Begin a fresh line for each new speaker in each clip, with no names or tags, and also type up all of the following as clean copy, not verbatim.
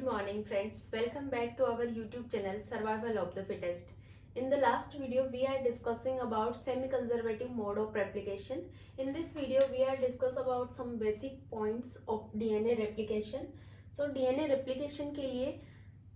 morning friends, welcome back to our YouTube channel Survival of the Fittest. In the last video we are discussing about semi-conservative mode of replication. In this video we are discuss about some basic points of DNA replication. So DNA replication के लिए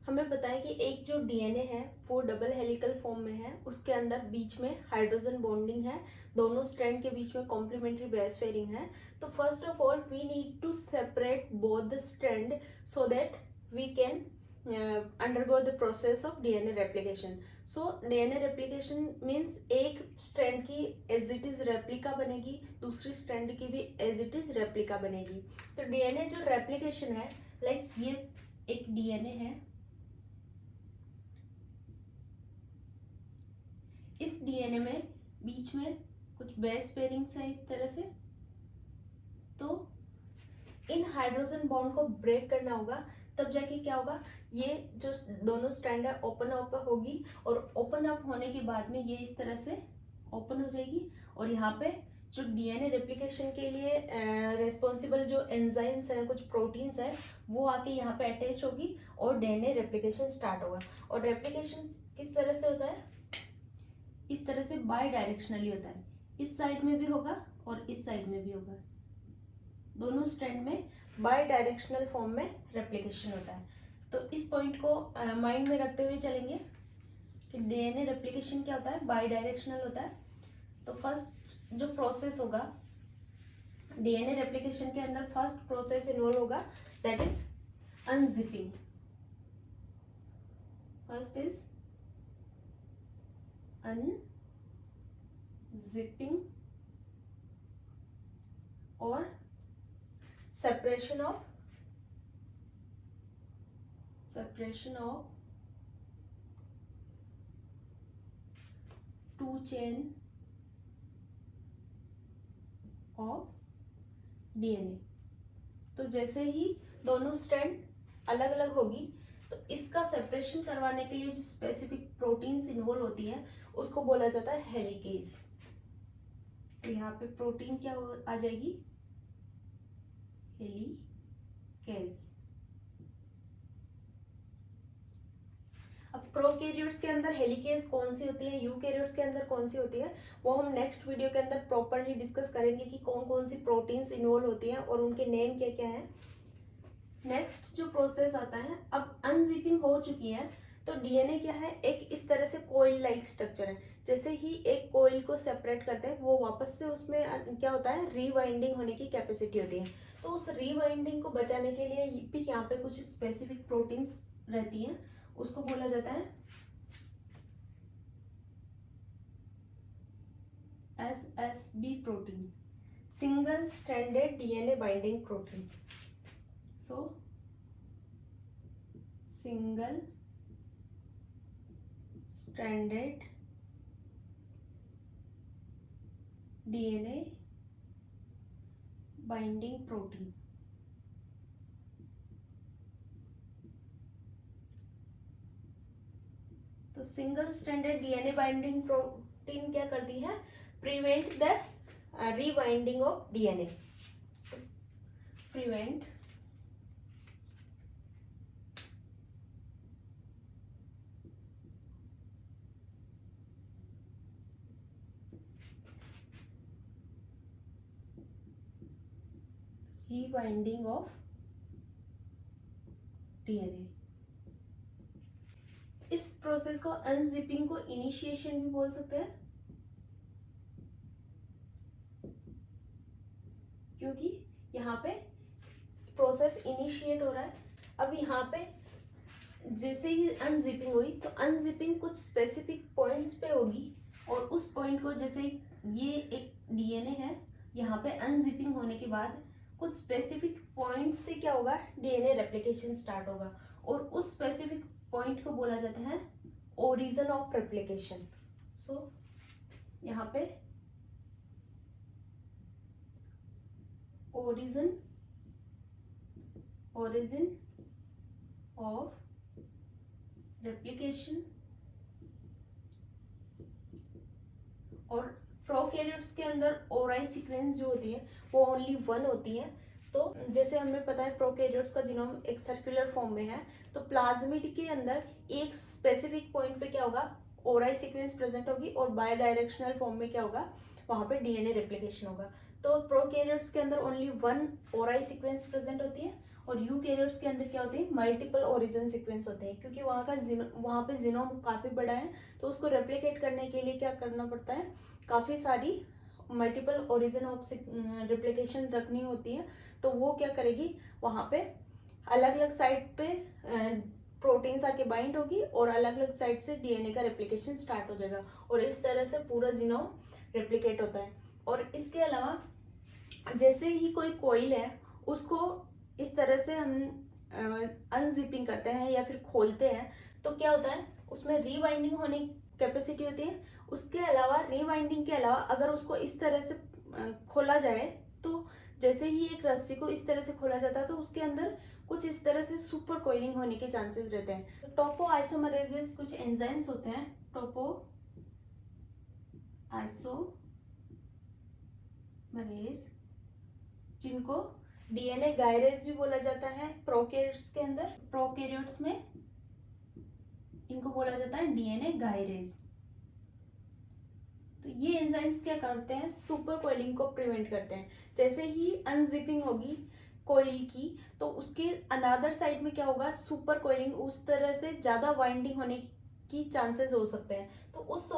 हमें पता है कि एक जो DNA है वो डबल हेलिकल फॉर्म में है, उसके अंदर बीच में हाइड्रोजन बॉन्डिंग है, दोनों स्ट्रैंड के बीच में कॉम्प्लीमेंट्री बेस पेयरिंग है. तो first of all we need to separate both the strand so that we can undergo the process of DNA replication. So DNA replication means एक स्ट्रैंड की as it is replica बनेगी, दूसरी strand की भी as it is replica बनेगी. तो DNA जो replication है, लाइक ये एक डीएनए है, इस डीएनए में बीच में कुछ बेस पेयरिंग्स है इस तरह से. तो इन हाइड्रोजन बॉन्ड को ब्रेक करना होगा, तब जाके क्या होगा, ये जो दोनों स्ट्रैंड है ओपन अप होगी और ओपन अप होने के बाद में ये इस तरह से ओपन हो जाएगी और यहाँ पे जो डीएनए रेप्लिकेशन के लिए रेस्पॉन्सिबल जो एंजाइम्स हैं, कुछ प्रोटीन्स हैं, वो आके यहाँ पे अटैच होगी और डीएनए रेप्लिकेशन स्टार्ट होगा. और रेप्लिकेशन किस तरह से होता है, इस तरह से बाय डायरेक्शनली होता है. इस साइड में भी होगा और इस साइड में भी होगा, दोनों स्ट्रैंड में बाय डायरेक्शनल फॉर्म में रेप्लिकेशन होता है. तो इस पॉइंट को माइंड में रखते हुए चलेंगे कि डीएनए रेप्लिकेशन क्या होता है, बाय डायरेक्शनल होता है. तो फर्स्ट जो प्रोसेस होगा डीएनए रेप्लिकेशन के अंदर, फर्स्ट प्रोसेस इन्वॉल्व होगा that is unzipping. First is unzipping और separation of two chain of DNA. तो जैसे ही दोनों स्ट्रैंड अलग अलग होगी तो इसका सेपरेशन करवाने के लिए जो स्पेसिफिक प्रोटीन्स इन्वॉल्व होती है उसको बोला जाता है हेलिकेज. तो यहाँ पे प्रोटीन क्या आ जाएगी, हेलिकेज. अब प्रोकैरियोट्स के अंदर हेलिकेज कौन सी होती है, यूकैरियोट्स के अंदर कौन सी होती है, वो हम नेक्स्ट वीडियो के अंदर प्रॉपरली डिस्कस करेंगे कि कौन कौन सी प्रोटीन्स इन्वॉल्व होती हैं और उनके नेम क्या क्या है. नेक्स्ट जो प्रोसेस आता है, अब अनजिपिंग हो चुकी है तो डीएनए क्या है, एक इस तरह से कोइल लाइक स्ट्रक्चर है. जैसे ही एक कोइल को सेपरेट करते हैं वो वापस से उसमें क्या होता है, रीवाइंडिंग होने की कैपेसिटी होती है. तो उस रीवाइंडिंग को बचाने के लिए भी यहाँ पे कुछ स्पेसिफिक प्रोटीन्स रहती हैं, उसको बोला जाता है SSB protein, single stranded DNA binding protein. So single stranded DNA binding protein. तो single stranded DNA binding protein क्या करती है, prevent the rebinding of DNA. Prevent rebinding of DNA. इस प्रोसेस को अनजिपिंग को इनिशिएशन भी बोल सकते हैं, क्योंकि यहाँ पे प्रोसेस इनिशिएट हो रहा है. अब यहाँ पे जैसे ही अनजिपिंग हुई तो अनजिपिंग कुछ स्पेसिफिक पॉइंट्स पे होगी और उस पॉइंट को, जैसे ये एक डीएनए है, यहाँ पे अनजिपिंग होने के बाद कुछ स्पेसिफिक पॉइंट से क्या होगा, डीएनए रेप्लिकेशन स्टार्ट होगा और उस स्पेसिफिक पॉइंट को बोला जाता है ओरिजिन ऑफ रेप्लिकेशन. सो यहाँ पे ओरिजिन ऑफ रेप्लिकेशन. और प्रोकैरियोट्स के अंदर ओराई सीक्वेंस जो होती है वो ओनली 1 होती है, तो जैसे हमें पता है प्रोकैरियोट्स का जीनोम एक सर्कुलर फॉर्म में है, तो प्लाज्मिड के अंदर एक स्पेसिफिक पॉइंट पे क्या होगा, ओराई सीक्वेंस प्रेजेंट होगी और बाय डायरेक्शनल फॉर्म में क्या होगा, वहां पे डीएनए रेप्लिकेशन होगा। तो प्रोकैरियोट्स के अंदर ओनली वन ओराई सीक्वेंस प्रेजेंट होती है और यूकैरियोट्स के अंदर क्या होती है, मल्टीपल ओरिजिन सीक्वेंस होते हैं, क्योंकि वहाँ पे जीनोम काफी बड़ा है, तो उसको रेप्लिकेट करने के लिए क्या करना पड़ता है, काफी सारी मल्टीपल ओरिजिन ऑफ रेप्लिकेशन रखनी होती है। तो वो क्या करेगी, वहां पे अलग अलग साइड पे प्रोटीन्स आके बाइंड होगी और अलग अलग साइड से डीएनए का रेप्लिकेशन स्टार्ट हो जाएगा और इस तरह से पूरा जीनोम रेप्लिकेट होता है। और इसके अलावा जैसे ही कोई कोइल है उसको इस तरह से हम अनजिपिंग करते हैं या फिर खोलते हैं, तो क्या होता है, उसमें रीवाइंडिंग होने की कैपेसिटी होती है। उसके अलावा रीवाइंडिंग के अलावा अगर उसको इस तरह से खोला जाए, तो जैसे ही एक रस्सी को इस तरह से खोला जाता है तो उसके अंदर कुछ इस तरह से सुपर कोइलिंग होने के चांसेस रहते हैं। टोपो आइसोमरेजेस कुछ एंजाइम्स होते हैं, टोपो आइसोमरेज, जिनको डीएनए गायरेज भी बोला जाता है। प्रोकैरियोट्स के अंदर, प्रोकैरियोट्स में इनको बोला जाता है डीएनए गायरेज। तो ये एंजाइम्स क्या करते हैं, सुपर कोइलिंग को प्रिवेंट करते हैं। जैसे ही अनजिपिंग होगी कोइल की, तो उसके अनदर साइड में क्या होगा, सुपर कोइलिंग, उस तरह से ज्यादा वाइंडिंग होने की चांसेस हो सकते हैं। तो उस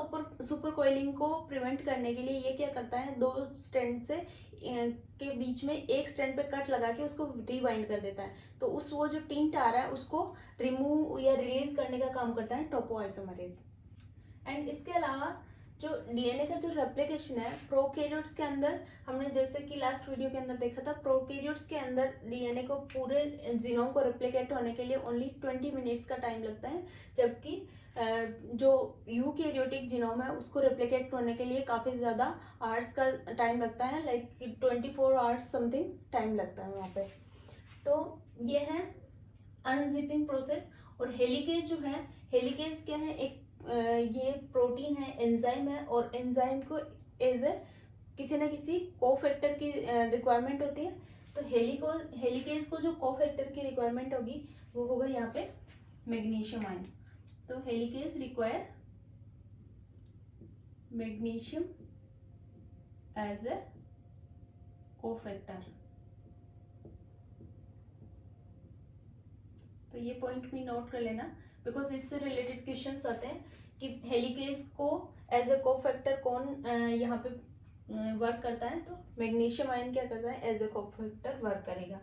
सुपर कोइलिंग को प्रिवेंट करने के लिए ये क्या करता है, दो स्ट्रैंड से के बीच में एक स्ट्रैंड पे कट लगा के उसको रिवाइंड कर देता है। तो उस वो जो टिंट आ रहा है उसको रिमूव या रिलीज करने का काम करता है टोपो आइसोमरेज। एंड इसके अलावा जो डीएनए का जो रेप्लिकेशन है प्रोकैरियोट्स के अंदर, हमने जैसे कि लास्ट वीडियो के अंदर देखा था, प्रोकैरियोट्स के अंदर डीएनए को पूरे जीनोम को रेप्लिकेट होने के लिए ओनली 20 मिनट्स का टाइम लगता है, जबकि जो यूकैरियोटिक जीनोम है उसको रेप्लिकेट होने के लिए काफी ज्यादा आवर्स का टाइम लगता है, लाइक 24 आवर्स समथिंग टाइम लगता है वहाँ पे। तो ये है अनजिपिंग प्रोसेस। और हेलिकेज जो है, हेलिकेज क्या है, एक ये प्रोटीन है, एंजाइम है, और एंजाइम को एज ए किसी न किसी कोफैक्टर की रिक्वायरमेट होती है। तो हेलिकेज को जो कोफैक्टर की रिक्वायरमेंट होगी वो होगा यहाँ पे मैग्नीशियम आयन। तो helicase require magnesium as a cofactor. तो ये पॉइंट भी नोट कर लेना, बिकॉज इससे रिलेटेड क्वेश्चंस आते हैं कि हेलिकेज को एज ए कोफैक्टर कौन यहाँ पे वर्क करता है। तो मैग्नीशियम आयन क्या करता है, एज ए कोफैक्टर वर्क करेगा।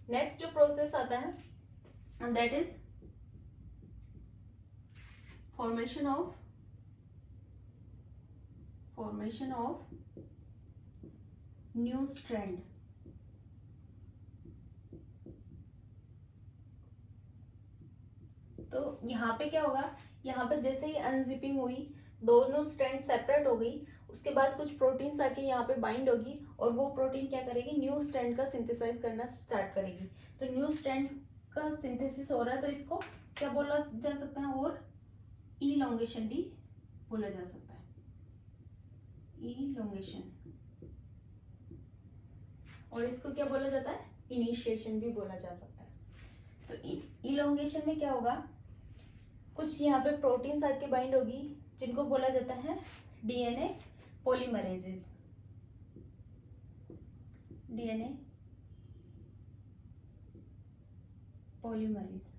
नेक्स्ट जो प्रोसेस आता है that is formation of new strand. तो यहाँ पे क्या होगा, यहाँ पे जैसे ही अनजिपिंग हुई, दोनों स्ट्रैंड सेपरेट हो गई, उसके बाद कुछ प्रोटीन्स आके यहाँ पे बाइंड होगी और वो प्रोटीन क्या करेगी, न्यू स्ट्रैंड का सिंथेसाइज करना स्टार्ट करेगी। तो न्यू स्ट्रैंड का सिंथेसिस हो रहा है, तो इसको क्या बोला जा सकता है, और इलोंगेशन भी बोला जा सकता है, इलोंगेशन। और इसको क्या बोला जाता है, इनिशिएशन भी बोला जा सकता है। तो इलोंगेशन में क्या होगा, कुछ यहाँ पे प्रोटीन्स आके बाइंड होगी जिनको बोला जाता है डीएनए पॉलीमरेजेस, डीएनए पॉलीमरेज।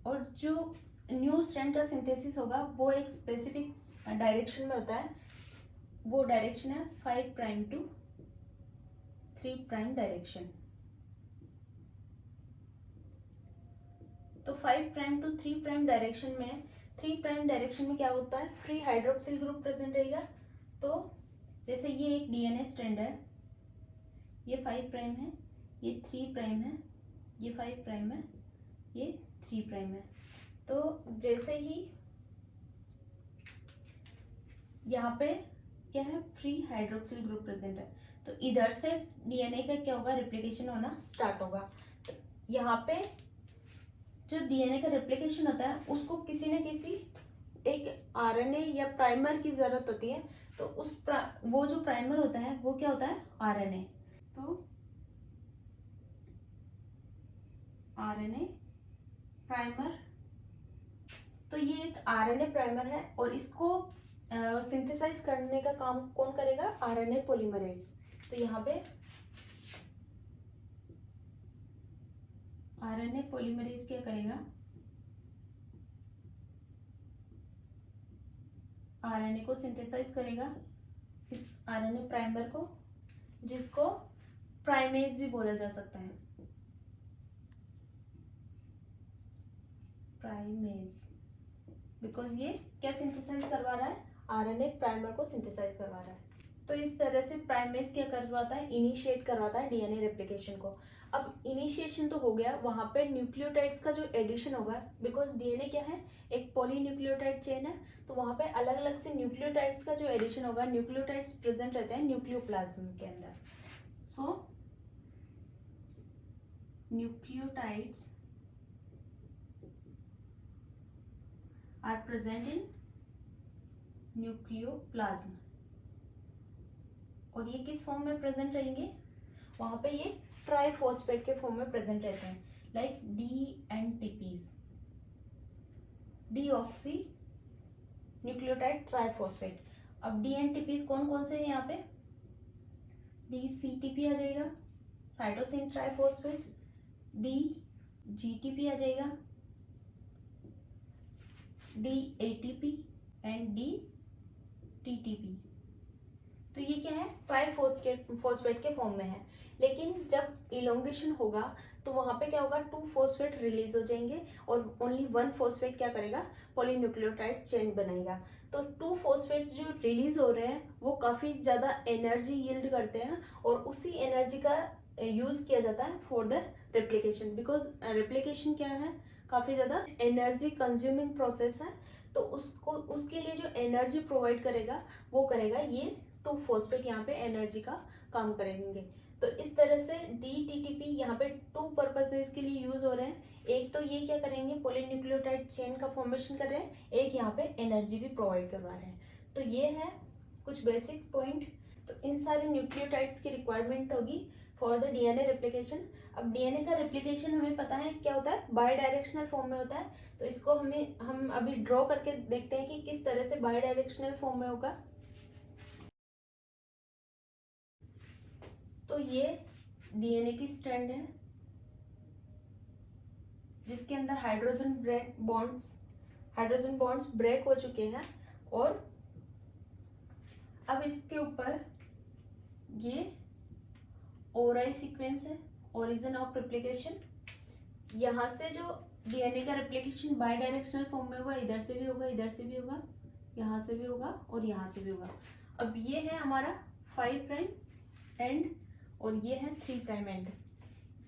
और जो न्यू स्ट्रैंड का सिंथेसिस होगा वो एक स्पेसिफिक डायरेक्शन में होता है, वो डायरेक्शन है 5 प्राइम टू 3 प्राइम डायरेक्शन। तो 5 प्राइम टू 3 प्राइम डायरेक्शन में, 3 प्राइम डायरेक्शन में क्या होता है, फ्री हाइड्रोक्सिल ग्रुप प्रेजेंट रहेगा। तो जैसे ये एक डीएनए स्ट्रैंड है, ये 5 प्राइम है, ये 3 प्राइम है, ये 5 प्राइम है, ये 3 प्राइम है। तो जैसे ही यहाँ पे क्या है, फ्री हाइड्रोक्सिल ग्रुप प्रेजेंट है, तो इधर से डीएनए का क्या होगा, रेप्लिकेशन होना स्टार्ट होगा। तो यहाँ पे जो डीएनए का रेप्लिकेशन होता है उसको किसी न किसी एक आरएनए या प्राइमर की जरूरत होती है। तो वो जो प्राइमर होता है वो क्या होता है, आरएनए। तो आरएनए प्राइमर। तो ये एक आरएनए प्राइमर है और इसको सिंथेसाइज करने का काम कौन करेगा? RNA polymerase. तो यहाँ पे आरएनए पॉलीमरेज क्या करेगा? आरएनए को सिंथेसाइज करेगा, इस आरएनए प्राइमर को, जिसको प्राइमेज भी बोला जा सकता है, प्राइमेज, बिकॉज ये क्या सिंथेसाइज करवा रहा है? आरएनए प्राइमर को सिंथेसाइज करवा रहा है। तो इस तरह से प्राइमेज क्या करवाता है? इनिशिएट करवाता है डीएनए रेप्लिकेशन को। अब इनिशिएशन तो हो गया, वहां पे न्यूक्लियोटाइड्स का जो एडिशन होगा, बिकॉज डीएनए क्या है? एक पॉलीन्यूक्लियोटाइड चेन है, तो वहां पे अलग अलग से न्यूक्लियोटाइड्स का जो एडिशन होगा, न्यूक्लियोटाइड्स प्रेजेंट रहते हैं न्यूक्लियोप्लाज्म के अंदर। So nucleotides are present in nucleoplasm. और ये किस फॉर्म में प्रेजेंट रहेंगे? वहां पे ये ट्राइफॉस्फेट के फॉर्म में प्रेजेंट रहते हैं, like DNTPs, deoxy nucleotide triphosphate. अब DNTPs कौन कौन से हैं यहाँ पे? DCTP आ जाएगा, साइटोसिन ट्राइफॉस्फेट, DGTP आ जाएगा, DATP एंड DTTP। तो ये क्या है? ट्राइफॉस्फेट के फॉर्म में है। लेकिन जब इलोंगेशन होगा तो वहां पे क्या होगा? 2 फॉस्फेट रिलीज हो जाएंगे और ओनली 1 फॉस्फेट क्या करेगा? पॉलीन्यूक्लियोटाइड चेन बनाएगा। तो 2 फॉस्फेट्स जो रिलीज हो रहे हैं वो काफी ज्यादा एनर्जी यील्ड करते हैं और उसी एनर्जी का यूज किया जाता है for the replication. Because replication क्या है? काफी ज्यादा एनर्जी कंज्यूमिंग प्रोसेस है, तो उसके लिए जो एनर्जी प्रोवाइड करेगा वो करेगा ये 2 फॉस्फेट, यहाँ पे एनर्जी का काम करेंगे। तो इस तरह से DTTP यहाँ पे 2 पर्पसेस के लिए यूज हो रहे हैं। एक तो ये क्या करेंगे? पॉलीन्यूक्लियोटाइड चेन का फॉर्मेशन कर रहे हैं, एक यहाँ पे एनर्जी भी प्रोवाइड करवा रहे हैं। तो ये है कुछ बेसिक पॉइंट। तो इन सारे न्यूक्लियोटाइड्स की रिक्वायरमेंट होगी फॉर द डीएनए रेप्लिकेशन। अब डीएनए का रेप्लिकेशन हमें पता है क्या होता है? बाई डायरेक्शनल फॉर्म में होता है। तो इसको हम अभी ड्रॉ करके देखते हैं कि किस तरह से बाई डायरेक्शनल फॉर्म में होगा। तो ये डीएनए की स्ट्रैंड है जिसके अंदर हाइड्रोजन बॉन्ड्स ब्रेक हो चुके हैं और अब इसके ऊपर ये ओराई सीक्वेंस है, ओरिजिन ऑफ रेप्लिकेशन। यहां से जो डीएनए का रेप्लिकेशन बाई डायरेक्शनल फॉर्म में होगा, इधर से भी होगा, इधर से भी होगा, यहां से भी होगा और यहां से भी होगा। अब ये है हमारा 5 प्राइम एंड और ये है 3 प्राइम एंड।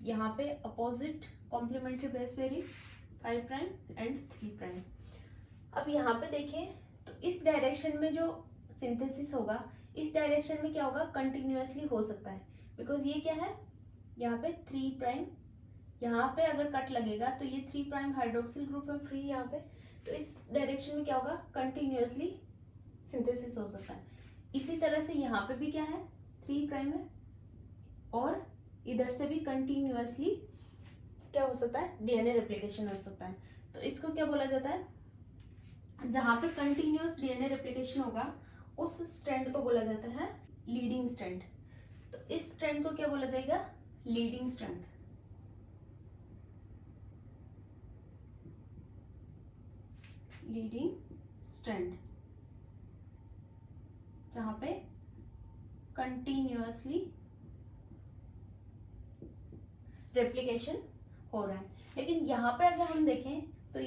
यहाँ पे opposite complementary base pairing 5 prime end 3 prime. अब यहाँ पे देखें तो इस डायरेक्शन में जो सिंथेसिस होगा, इस डायरेक्शन में क्या होगा? कंटिन्यूअसली हो सकता है, बिकॉज ये क्या है? यहाँ पे 3 प्राइम, यहाँ पे अगर कट लगेगा तो ये 3 प्राइम हाइड्रोक्सिल ग्रुप है फ्री यहाँ पे, तो इस डायरेक्शन में क्या होगा? कंटिन्यूअसली सिंथेसिस हो सकता है। इसी तरह से यहाँ पे भी क्या है? 3 प्राइम है और इधर से भी कंटिन्यूअसली क्या हो सकता है? डीएनए रेप्लिकेशन हो सकता है। तो इसको क्या बोला जाता है? जहां पे कंटिन्यूअस डीएनए रेप्लिकेशन होगा उस स्ट्रैंड को बोला जाता है लीडिंग स्ट्रैंड। तो इस स्ट्रैंड को क्या बोला जाएगा? Leading strand. लीडिंग स्ट्रैंड जहां पे कंटिन्यूअसली रेप्लिकेशन हो रहा है। लेकिन यहाँ पे अगर हम देखें तो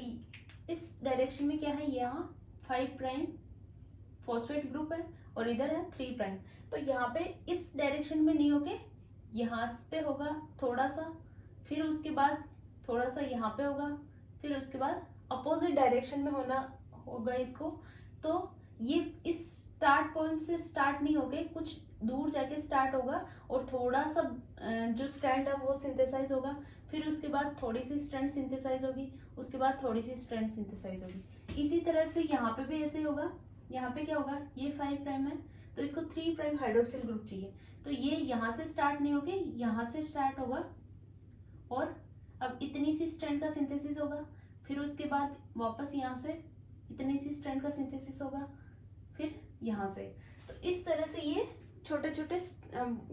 इस डायरेक्शन में क्या है? यहाँ 5 प्राइम फॉस्फेट ग्रुप है और इधर है 3 प्राइम। तो यहाँ पे इस डायरेक्शन में नहीं होके यहाँ पे होगा थोड़ा सा, फिर उसके बाद थोड़ा सा यहाँ पे होगा, फिर उसके बाद अपोजिट डायरेक्शन में होना होगा इसको। तो ये इस स्टार्ट पॉइंट से स्टार्ट नहीं होके कुछ दूर जाके स्टार्ट होगा और थोड़ा सा जो स्ट्रैंड है वो सिंथेसाइज होगा, फिर उसके बाद थोड़ी सी स्ट्रैंड सिंथेसाइज होगी, उसके बाद थोड़ी सी स्ट्रैंड सिंथेसाइज होगी। इसी तरह से यहाँ पे भी ऐसे ही होगा। यहाँ पे क्या होगा? ये 5 प्राइम है तो इसको 3 प्राइम हाइड्रोक्सिल ग्रुप चाहिए, तो ये यहाँ से स्टार्ट नहीं होके यहाँ से स्टार्ट होगा और अब इतनी सी स्ट्रैंड का सिंथेसिस होगा, फिर उसके बाद वापस यहाँ से इतनी सी स्ट्रैंड का सिंथेसिस होगा, फिर यहाँ से। तो इस तरह से ये छोटे छोटे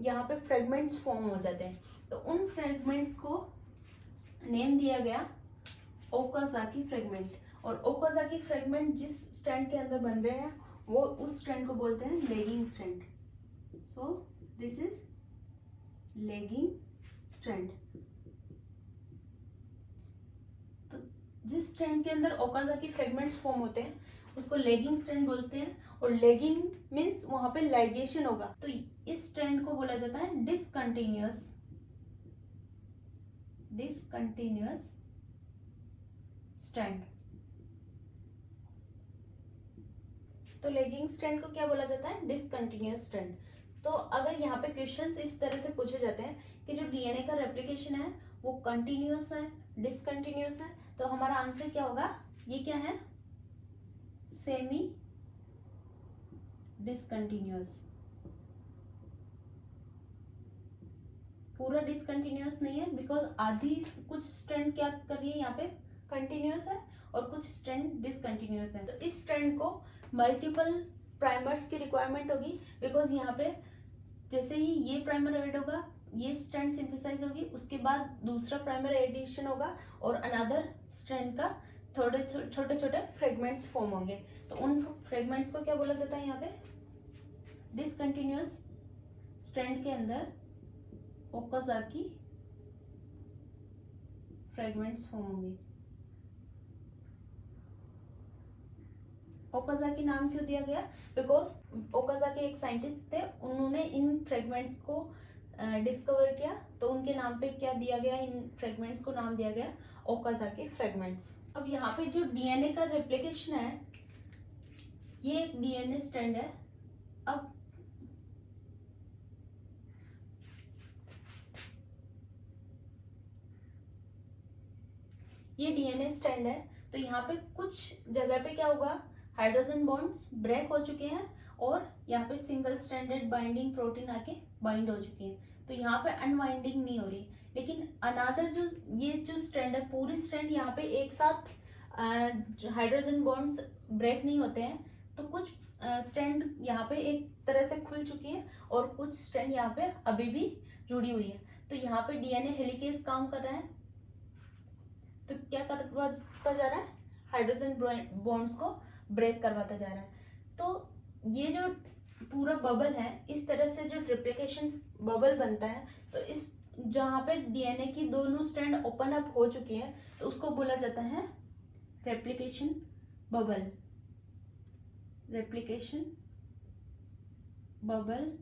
यहाँ पे फ्रेगमेंट्स फॉर्म हो जाते हैं। तो उन फ्रेगमेंट्स को नेम दिया गया ओकाजाकी फ्रेगमेंट। और ओकाजाकी फ्रेगमेंट जिस स्ट्रैंड के अंदर बन रहे हैं वो उस स्ट्रैंड को बोलते हैं lagging strand. So this is lagging strand. तो जिस स्ट्रैंड के अंदर ओकाजाकी फ्रेगमेंट्स फॉर्म होते हैं उसको लेगिंग स्ट्रैंड बोलते हैं। और लेगिंग मीन्स वहां पे लाइगेशन होगा, तो इस स्ट्रैंड को बोला जाता है डिसकंटिन्यूअस स्ट्रैंड। तो लेगिंग स्ट्रैंड को क्या बोला जाता है? Discontinuous strand. तो अगर यहाँ पे क्वेश्चंस इस तरह से पूछे जाते हैं कि जो डीएनए का रेप्लिकेशन है वो कंटिन्यूअस है, डिसकंटिन्यूअस है, तो हमारा आंसर क्या होगा? ये क्या है? Semi discontinuous. पूरा डिसकंटिन्यूअस नहीं है, बिकॉज आधी कुछ स्ट्रैंड क्या कर रही है यहाँ पे कंटिन्यूअस है और कुछ स्ट्रैंड डिसकंटिन्यूअस है। तो इस स्ट्रैंड को मल्टीपल प्राइमर्स की रिक्वायरमेंट होगी, बिकॉज यहाँ पे जैसे ही ये प्राइमर ऐड होगा ये स्ट्रैंड सिंथेसाइज होगी, उसके बाद दूसरा प्राइमर एडिशन होगा और अनदर स्ट्रैंड का थोड़े छोटे छोटे फ्रेगमेंट्स फॉर्म होंगे। तो उन फ्रेगमेंट्स को क्या बोला जाता है? यहाँ पे डिसकंटिन्यूअस स्ट्रैंड के अंदर ओकाजाकी फ्रेगमेंट्स फॉर्म होंगे। ओकाजाकी नाम क्यों दिया गया? बिकॉज ओकाजाकी एक साइंटिस्ट थे, उन्होंने इन फ्रेगमेंट्स को डिस्कवर किया, तो उनके नाम पे क्या दिया गया? इन फ्रेगमेंट्स को नाम दिया गया ओकाजाकी फ्रेगमेंट्स। अब यहाँ पे जो डीएनए का रेप्लिकेशन है, ये एक डीएनए स्ट्रैंड है। अब ये डीएनए स्ट्रैंड है, तो यहाँ पे कुछ जगह पे क्या होगा? हाइड्रोजन बॉन्ड्स ब्रेक हो चुके हैं और यहाँ पे सिंगल स्ट्रैंडेड बाइंडिंग प्रोटीन आके बाइंड हो चुके हैं, तो यहाँ पे अनवाइंडिंग नहीं हो रही। लेकिन अनादर जो ये जो स्ट्रैंड है, पूरी स्ट्रैंड यहाँ पे एक साथ हाइड्रोजन बॉन्ड्स ब्रेक नहीं होते हैं, तो कुछ स्ट्रैंड यहाँ पे एक तरह से खुल चुकी है और कुछ स्ट्रैंड यहाँ पे अभी भी जुड़ी हुई है। तो यहाँ पे डीएनए हेलिकेज काम कर रहा है, तो क्या करवाता जा रहा है? हाइड्रोजन बॉन्ड्स को ब्रेक करवाता जा रहा है। तो ये जो पूरा बबल है, इस तरह से जो ट्रिप्लिकेशन बबल बनता है, तो इस जहाँ पे डीएनए की दोनों स्ट्रैंड ओपन अप हो चुकी है, तो उसको बोला जाता है रेप्लिकेशन बबल। रेप्लिकेशन बबल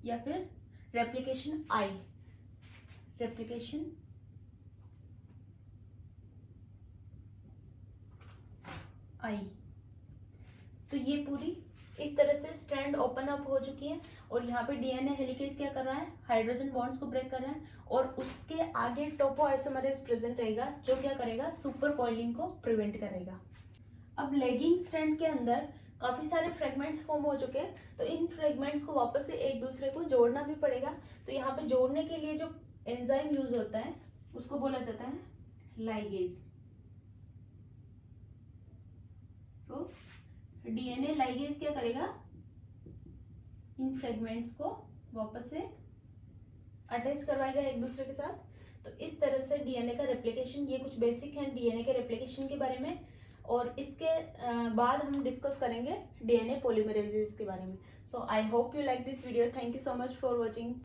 या फिर रेप्लिकेशन आई। रेप्लिकेशन आई। तो ये पूरी इस तरह से स्ट्रैंड ओपन अप हो चुकी है और यहाँ पे डीएनए हेलिकेज क्या कर रहा है? हाइड्रोजन बॉन्ड्स को ब्रेक कर रहा है और उसके आगे टोपोआइसोमरेज प्रेजेंट रहेगा, जो क्या करेगा? सुपर कॉइलिंग को प्रिवेंट करेगा। अब लेगिंग स्ट्रैंड के अंदर काफी सारे फ्रेगमेंट्स फॉर्म हो चुके हैं, तो इन फ्रेगमेंट्स को वापस से एक दूसरे को जोड़ना भी पड़ेगा। तो यहाँ पे जोड़ने के लिए जो एंजाइम यूज होता है उसको बोला जाता है लाइगेज। सो डीएनए लाइगेज क्या करेगा? इन फ्रेगमेंट्स को वापस से अटैच करवाएगा एक दूसरे के साथ। तो इस तरह से डीएनए का रेप्लिकेशन, ये कुछ बेसिक है डीएनए के रेप्लिकेशन के बारे में, और इसके बाद हम डिस्कस करेंगे डीएनए पॉलीमरेजेस के बारे में। So I hope you like this video. Thank you so much for watching.